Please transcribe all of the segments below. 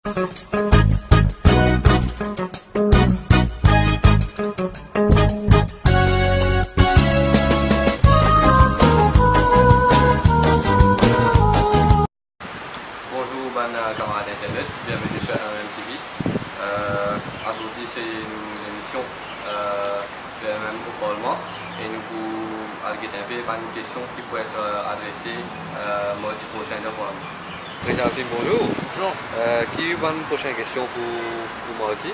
camarades internet, bienvenue sur MMTV. Aujourd'hui c'est une émission de MM au Parlement et nous allons regarder une question qui peut être adressée mardi prochain de Parlement. Président, bonjour. Bonjour. Qui a une prochaine question pour mardi?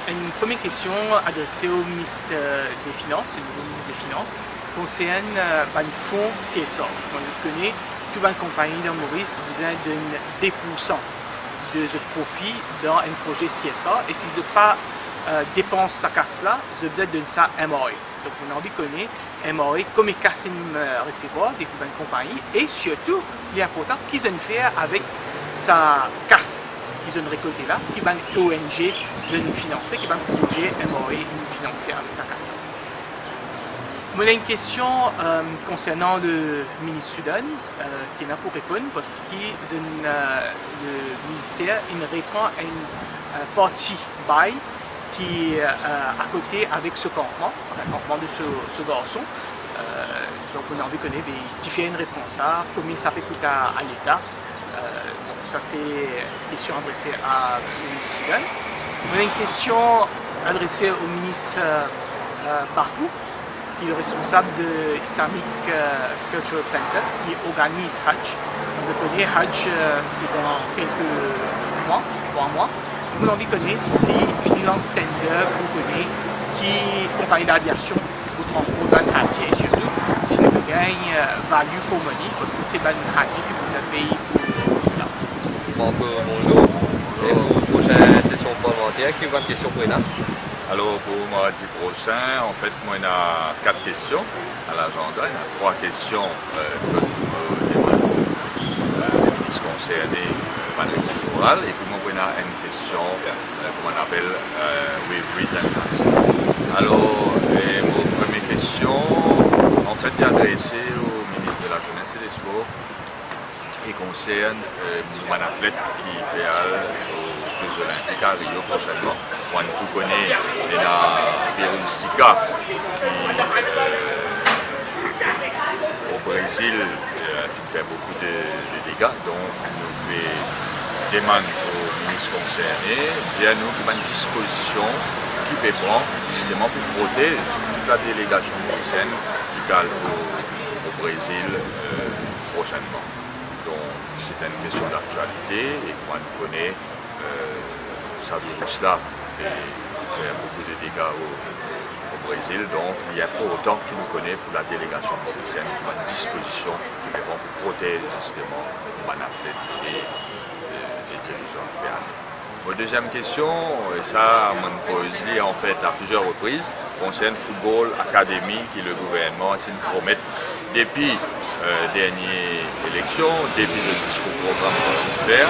Une première question adressée au ministre des Finances, le nouveau ministre des Finances, concerne le fonds CSA. On le connaît, toute une compagnie dans Maurice a besoin de 10% de ce profit dans un projet CSA. Et si je pas dépense sa casse-là, je besoin de ça MRE. Donc on a envie de connaître MRE comme casse recevoir des compagnies et surtout, il est important qu'ils aient fait avec sa casse qu'ils ont récolté là, qui va une ONG nous financer, qui va un projet MRE nous financer avec sa casse. On a une question concernant le ministre Soudan qui est là pour répondre parce que le ministère il répond à une partie bail qui est à côté avec ce campement, un campement de ce garçon. Donc on a envie de connaître qui fait une réponse à combien ça fait coûter à l'État. Ça c'est une question adressée à le ministre Soudan. On a une question adressée au ministre Barkou, qui est le responsable de Islamic Cultural Center, qui organise Hajj. Vous connaissez Hajj, c'est dans quelques mois, 3 mois. Nous avons envie de connaître si Finland Tender, vous connaissez, qui compagnie d'aviation pour transport dans Hajj et surtout si nous gagnons value for money, parce que c'est dans Hajj que vous avez payé pour cela. Bonjour. Et pour la prochaine session parlementaire, qui a une question pour nous? Alors pour mardi prochain, en fait, moi, il y a 4 questions à l'agenda. Il y a 3 questions que nous demandons les ministres concernés par les réponses orales. Et puis moi, il y a une question qu'on appelle with written answer. Alors, ma première question, en fait, est adressée au ministre de la Jeunesse et des Sports et concerne mon athlète qui est aux Jeux Olympiques à Rio prochainement. On tout connaît, il y a virus Zika qui au Brésil qui fait beaucoup de dégâts. Donc nous demandons aux ministres concernés de nous prendre une disposition qui peut prendre justement pour protéger toute la délégation mauricienne qui va au Brésil prochainement. Donc c'est une question d'actualité et qu'on connaît ce virus-là fait beaucoup de dégâts au Brésil, donc il y a pas autant qui nous connaît pour la délégation mauricienne qui a une disposition qui peut protéger justement les dirigeants qui viennent. Ma deuxième question, et ça on pose en fait à plusieurs reprises, concerne Football Academy qui le gouvernement promet depuis dernière élection, depuis le discours programme qu'on va faire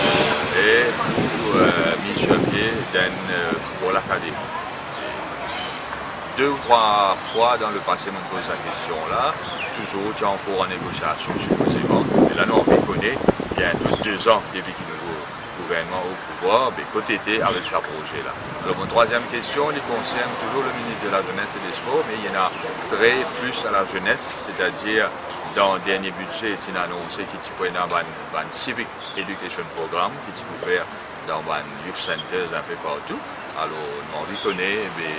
et pour mise sur pied d'une Football Academy. 2 ou 3 fois dans le passé, on me pose la question là, toujours tu es en cours en négociation supposément, et là nous on connaît, il y a 2 ans depuis que le gouvernement au pouvoir, mais côté été avec ce projet là. Alors mon troisième question, il concerne toujours le ministre de la Jeunesse et des Sports, mais il y en a très plus à la jeunesse, c'est-à-dire dans le dernier budget, il a annoncé qu'il y a un Civic Education Programme qui peut faire dans les youth centers un peu partout. Alors, on connaît, mais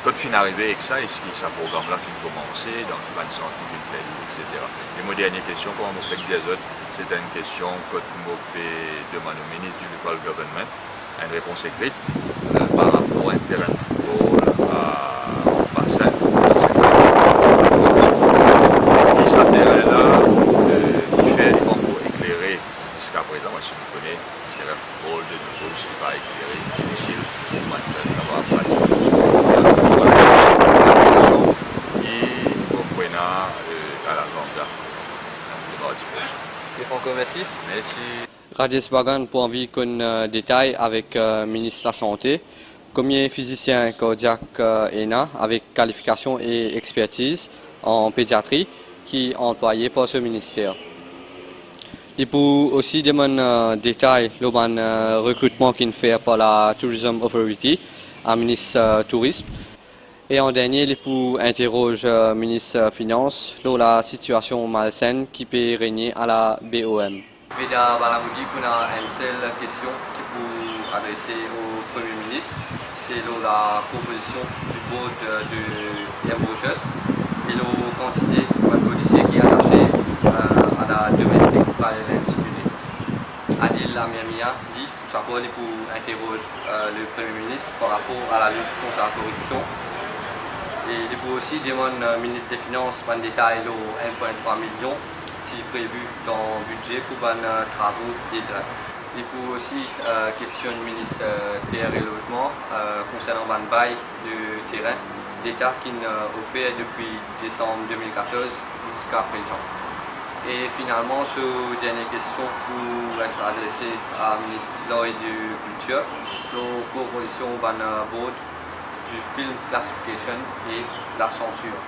quand il arrivé avec ça, est-ce que ce programme-là finit commencer, donc il va une santé, etc. Et ma dernière question, comme on fait des autres, c'est une question que je demande au ministre du Local Government, une réponse écrite par rapport à un terrain de football au bassin. Ce terrain-là, qui fait des concours éclairés jusqu'à présent, moi, si vous connaissez, le terrain de football de nouveau, ce n'est pas éclairé, c'est difficile pour maintenant d'avoir pratiqué le sport. Et on prend à l'agenda de mardi prochain. Et Franco, merci. Merci. Rajesh Bagan pour envie qu'on détaille avec le ministre de la Santé. Combien de physiciens cardiaques ENA avec qualification et expertise en pédiatrie qui est employé par ce ministère. Et pour aussi demander détails le recrutement qui est fait par la Tourism Authority, un ministre tourisme. Et en dernier, il pour interroger le ministre Finances sur la situation malsaine qui peut régner à la BOM. Veda Balamoudi, on a une seule question qui peut adresser au Premier ministre. C'est la proposition du board de Embauchers et la quantité de policiers qui est attachée à la Domestic Violence Unit. Adil Amiamia dit que ça pour interroger le Premier ministre par rapport à la lutte contre la corruption. Et il peut aussi demander au ministre des Finances un détail de 1,3 million qui est prévu dans le budget pour les travaux d'État. Il peut aussi questionner le ministre Terre et Logement concernant le bail de terrain d'État qui a fait depuis décembre 2014 jusqu'à présent. Et finalement, cette dernière question pour être adressée à la ministre de l'Agriculture, la proposition du board du film Classification et la censure.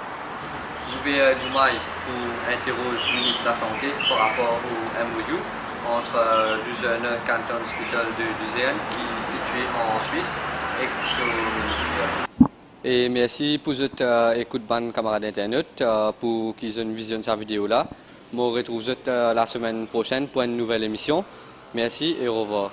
Zubair Joumaï pour interroger le ministre de la Santé par rapport au MOU entre Luzerne Canton Hospital de Luzerne qui est situé en Suisse et ce ministère. Et merci pour votre écoute, camarades internet, pour qu'ils aient une vision de cette vidéo là. Je vous retrouve la semaine prochaine pour une nouvelle émission. Merci et au revoir.